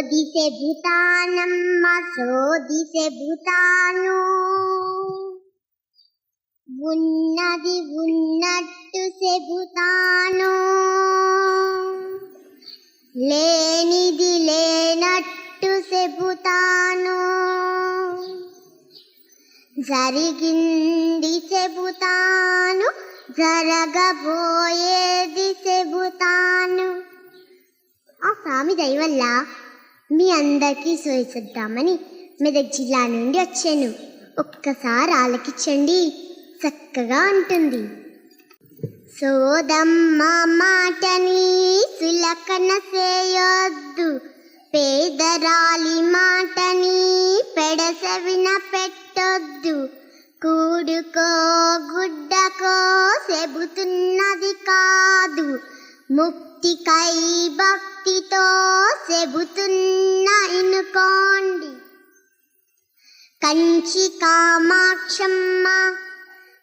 శోధిసే భూతానమ్మ శోధిసే భూతాను ఉన్నది ఉన్నట్టు చెబుతాను లేనిది లేనట్టు చెబుతాను జరిగింది చెబుతాను జరగబోయేది చెబుతాను. ఆ స్వామి దయ వల్ల మీ అందరికీ సోయిద్దామని మెదక్ జిల్లా నుండి వచ్చాను. ఒక్కసారి ఆలకించండి, చక్కగా ఉంటుంది. సోదమ్మ మాటని సులకన చేయొద్దు, పేదరాలి మాటని పెడసవిన పెట్టొద్దు. కూడుకో గుడ్డకో చెబుతున్నది కాదు, ముక్తికై భక్తితో చెబుతున్న ఇనుకోండి. కంచి కామాక్షమ్మ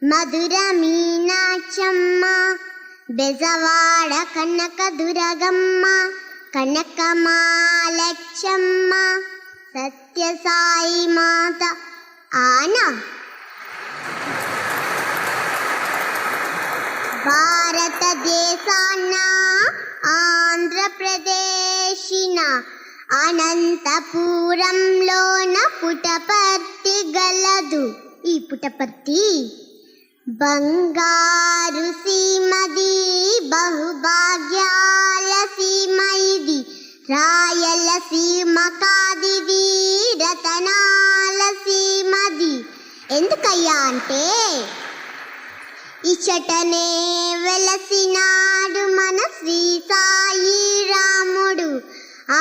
మధుర మీనాక్షమ్మ బెజవాడ కనక దుర్గమ్మ కనకమాలచ్చమ్మ సత్యసాయి మాత ఆనా భారతదేశాన ఆంధ్రప్రదేశిన అనంతపురంలోన పుటపర్తి గలదు. ఈ పుటపర్తి బంగారు సీమది, బహుభాగ్యాల సీమ ఇది. రాయల సీమ కాదిది, రతనాల సీమది. ఎందుకయ్యా అంటే ఇచ్చటనే వెలసినాడు మన శ్రీ సాయి రాముడు.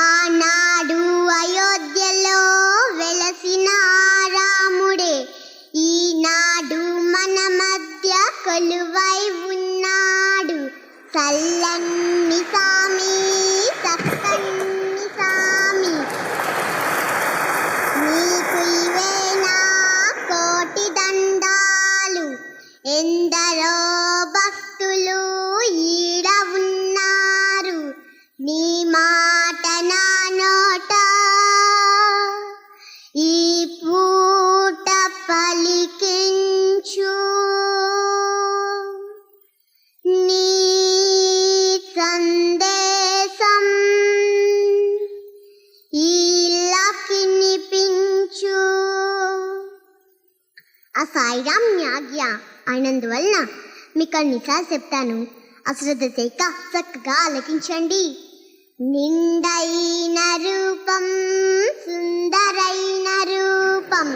ఆనాడు అయోధ్యలో వెలసిన రాముడే ఈనాడు మన మధ్య కొలువై ఉన్నాడు. చల్లని సామి చక్కని సామి, నీకు ఇవేనా కోటి దండాలు. ఎందరో భక్తులు ఈడ ఉన్నారు, నీ మాట నా నోట ఈ పూట పలికించు. నీ సందేశం ఈలకి వినిపించు. ఆ సాయిరామ్ ఆజ్ఞ అయినందువలన మీకు అన్నిసార్లు చెప్తాను, అశ్రద్ధ చేయక చక్కగా ఆలకించండి. నిండైన రూపం సుందరైన రూపం,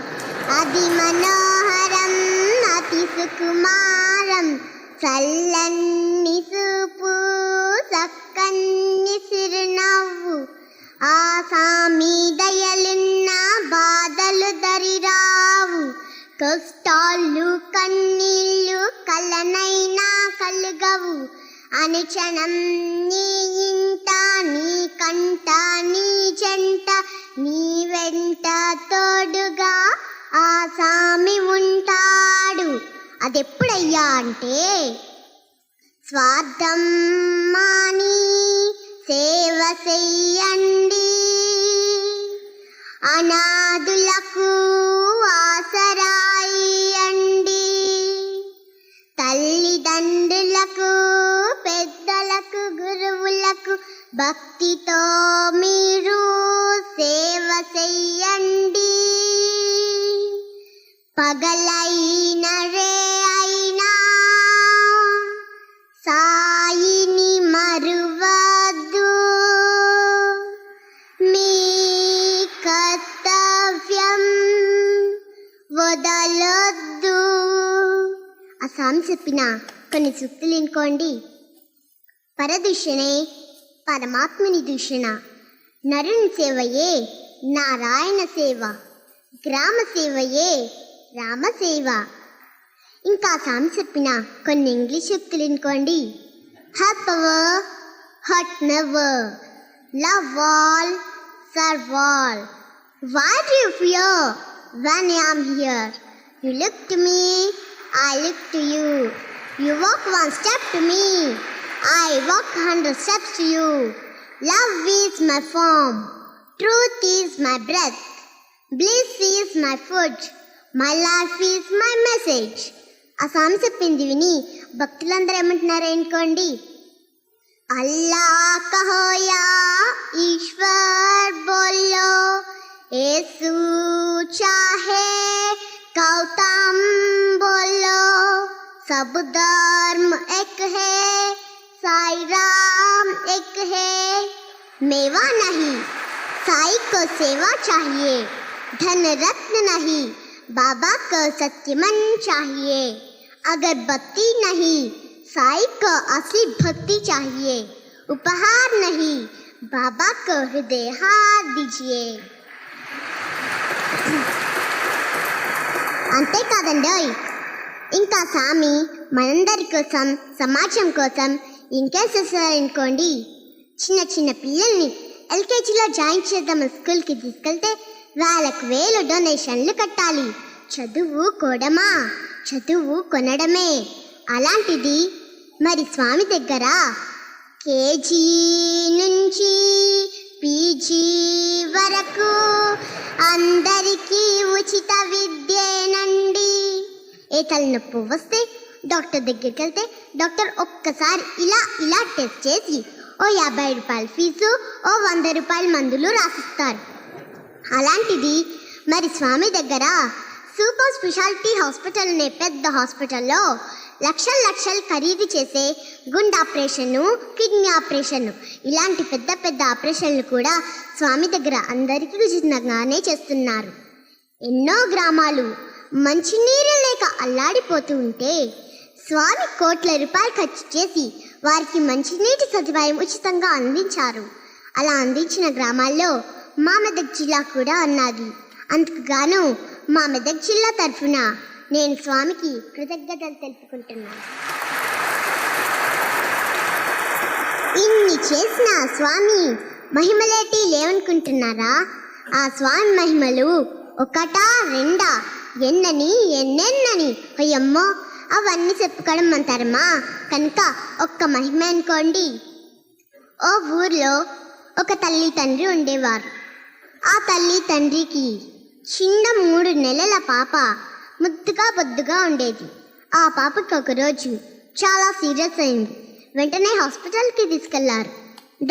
అది మనోహరం అతి సుకుమారం. చల్లని చూపు చక్కని చిరునవ్వు, ఆ సామి దయలున్న బాధలు దరిరావు. కష్టాలు కన్నీళ్ళు కలనైనా కలుగవు. అనుక్షణం నీ ఇంట నీ కంట నీ జంట నీ వెంట తోడుగా ఆ సామి ఉంటాడు. అదెప్పుడయ్యా అంటే స్వార్థం మాని సేవ చెయ్యండి, అనాథులకు ఆసరాయండి, తల్లిదండ్రులకు పెద్దలకు గురువులకు భక్తితో మీరు సేవ చెయ్యండి. పగలైన రే అయినా సాయిని మరువద్దు, మీ కర్తవ్యం వదలొద్దు. ఆ స్వామి చెప్పిన కొన్ని సూక్తులు ఎన్నుకోండి. పరదూషణే పరమాత్మని దూషణ, నరుని సేవయే నారాయణ సేవ, గ్రామ సేవయే రామ సేవ. ఇంకా స్వామి చెప్పిన కొన్ని ఇంగ్లీష్ సూక్తులు ఎన్నుకోండి. Help our, hurt never, love all, serve all. Why do you fear when I am here? You look to me, I look to you. You walk one step to me, I walk 100 steps to you. Love is my form, Truth is my breath. Bliss is my food. My life is my message. ఆ స్వామి చెప్పింది విని భక్తులందరూ ఏమంటున్నారు అనుకోండి, అల్లా Kaho yeah Eshwar బోలో, యేసు చాహే గౌతమ్ బోలో, सब धर्म एक है, साई राम एक है. मेवा नहीं, साई को सेवा चाहिए. धन रत्न नहीं, बाबा को सत्य मन चाहिए. अगर भक्ति नहीं, साई को असली भक्ति चाहिए. उपहार नहीं, बाबा को हृदय हाथ दीजिए. అంతే కాదండోయ్, ఇంకా స్వామి మనందరి కోసం, సమాజం కోసం ఇంకేం చేస్తారనుకోండి, చిన్న చిన్న పిల్లల్ని ఎల్కేజీలో జాయిన్ చేద్దాం స్కూల్కి తీసుకెళ్తే వాళ్ళకు 1000 డొనేషన్లు కట్టాలి. చదువు కోడమా, చదువు కొనడమే. అలాంటిది మరి స్వామి దగ్గర కేజీ నుంచి పీజీ వరకు అందరికీ ఉచిత విద్యేనండి. ఏ తలనొప్పి వస్తే డాక్టర్ దగ్గరికి వెళ్తే డాక్టర్ ఒక్కసారి ఇలా టెస్ట్ చేసి ఓ 50 రూపాయల ఫీజు, ఓ 100 రూపాయల మందులు రాసిస్తారు. అలాంటిది మరి స్వామి దగ్గర సూపర్ స్పెషాలిటీ హాస్పిటల్ అనే పెద్ద హాస్పిటల్లో లక్షలు ఖరీదు చేసే గుండె ఆపరేషను, కిడ్నీ ఆపరేషను, ఇలాంటి పెద్ద పెద్ద ఆపరేషన్లు కూడా స్వామి దగ్గర అందరికీ ఉచితంగానే చేస్తున్నారు. ఎన్నో గ్రామాలు మంచినీరు లేక అల్లాడిపోతూ ఉంటే స్వామి కోట్ల రూపాయలు ఖర్చు చేసి వారికి మంచినీటి సదుపాయం ఉచితంగా అందించారు. అలా అందించిన గ్రామాల్లో మా మెదక్ జిల్లా కూడా ఉన్నది. అందుకు గాను మా మెదక్ జిల్లా తరఫున నేను స్వామికి కృతజ్ఞతలు తెలుపుకుంటున్నాను. ఇన్ని చేసిన స్వామి మహిమలేటి లేవనుకుంటున్నారా? ఆ స్వామి మహిమలు ఒకటా రెండా, ఎన్నెన్నని అయ్యమ్మో అవన్నీ చెప్పుకోవడం అంటారమ్మా. కనుక ఒక్క మహిమ అనుకోండి. ఓ ఊర్లో ఒక తల్లి తండ్రి ఉండేవారు. ఆ తల్లి తండ్రికి చిన్న 3 నెలల పాప ముద్దుగా బొద్దుగా ఉండేది. ఆ పాపకి ఒకరోజు చాలా సీరియస్ అయింది. వెంటనే హాస్పిటల్కి తీసుకెళ్లారు.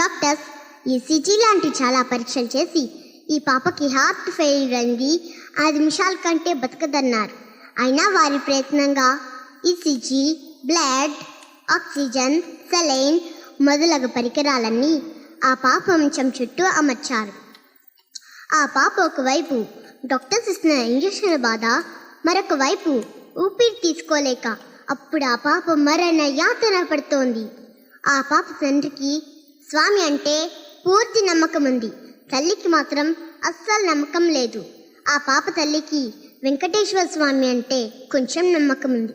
డాక్టర్స్ ఈసీజీ లాంటి చాలా పరీక్షలు చేసి ఈ పాపకి హార్ట్ ఫెయిల్యూర్ అయింది, 5 నిమిషాల కంటే బతకదన్నారు. అయినా వారి ప్రయత్నంగా ఈసీజీ, బ్లడ్, ఆక్సిజన్, సెలైన్ మొదలగు పరికరాలన్నీ ఆ పాప మంచం చుట్టూ అమర్చారు. ఆ పాప ఒకవైపు డాక్టర్స్ ఇస్తున్న ఇంజక్షన్ల బాధ, మరొక వైపు ఊపిరి తీసుకోలేక అప్పుడు ఆ పాప మరణ యాతన పడుతోంది. ఆ పాప తండ్రికి స్వామి అంటే పూర్తి నమ్మకం ఉంది, తల్లికి మాత్రం అస్సలు నమ్మకం లేదు. ఆ పాప తల్లికి వెంకటేశ్వర స్వామి అంటే కొంచెం నమ్మకం ఉంది.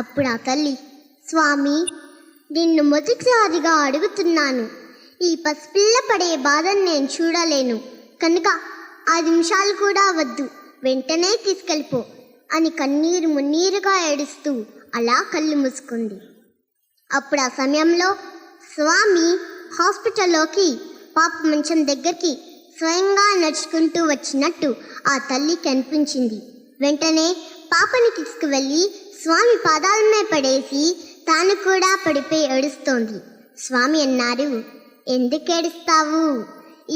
అప్పుడు ఆ తల్లి, స్వామి నిన్ను మొదటిసారిగా అడుగుతున్నాను, ఈ పసిపిల్ల పడే బాధను నేను చూడలేను కనుక 5 నిమిషాలు కూడా వద్దు, వెంటనే తీసుకెళ్ళిపో అని కన్నీరు మున్నీరుగా ఏడుస్తూ అలా కళ్ళు మూసుకుంది. అప్పుడు ఆ సమయంలో స్వామి హాస్పిటల్లోకి పాప మంచం దగ్గరికి స్వయంగా నడుచుకుంటూ వచ్చినట్టు ఆ తల్లికి అనిపించింది. వెంటనే పాపని తీసుకువెళ్ళి స్వామి పాదాల మీద పడేసి తాను కూడా పడిపోయి ఏడుస్తోంది. స్వామి అన్నారు, ఎందుకు ఏడుస్తావు?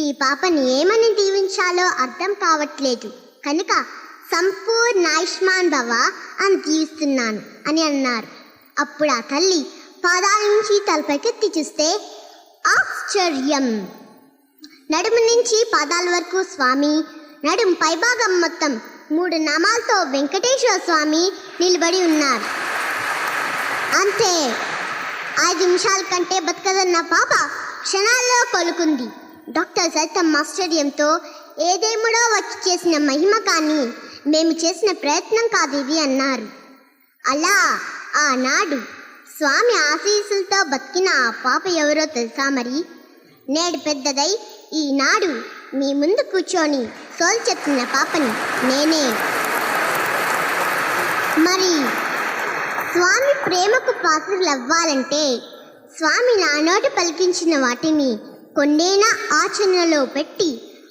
ఈ పాపని ఏమని దీవించాలో అర్థం కావట్లేదు కనుక సంపూర్ణ ఆయుష్మాన్ భవ అని దీవిస్తున్నాను అని అన్నారు. అప్పుడు ఆ తల్లి పాదాల నుంచి తలపైకెత్తి చూస్తే ఆశ్చర్యం! నడుము నుంచి పాదాల వరకు స్వామి, నడుము పైభాగం మొత్తం 3 నామాలతో వెంకటేశ్వర స్వామి నిలబడి ఉన్నారు. అంతే, 5 నిమిషాల కంటే బతకదన్న పాప క్షణాల్లో కోలుకుంది. డాక్టర్ సైతం ఆశ్చర్యంతో, ఏదేముడో వచ్చి చేసిన మహిమ కానీ మేము చేసిన ప్రయత్నం కాదు ఇది అన్నారు. అలా ఆనాడు స్వామి ఆశీస్సులతో బతికిన ఆ పాప ఎవరో తెలుసా మరి? నేడు పెద్దదై ఈనాడు మీ ముందు కూర్చొని సోల్ చెప్తున్న పాపని నేనే. మరి స్వామి ప్రేమకు పాత్రలు అవ్వాలంటే స్వామి నా నోట పలికించిన వాటిని కొన్నేనా ఆచరణలో పెట్టి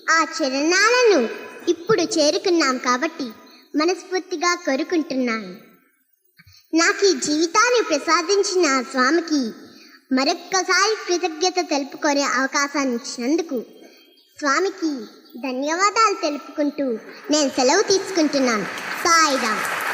ఆ చరణాలను ఇప్పుడు చేరుకున్నాం కాబట్టి మనస్ఫూర్తిగా కోరుకుంటున్నాను. నాకు ఈ జీవితాన్ని ప్రసాదించిన ఆ స్వామికి మరొక్కసారి కృతజ్ఞత తెలుపుకునే అవకాశాన్ని ఇచ్చినందుకు స్వామికి ధన్యవాదాలు తెలుపుకుంటూ నేను సెలవు తీసుకుంటున్నాను. సాయిరామ్.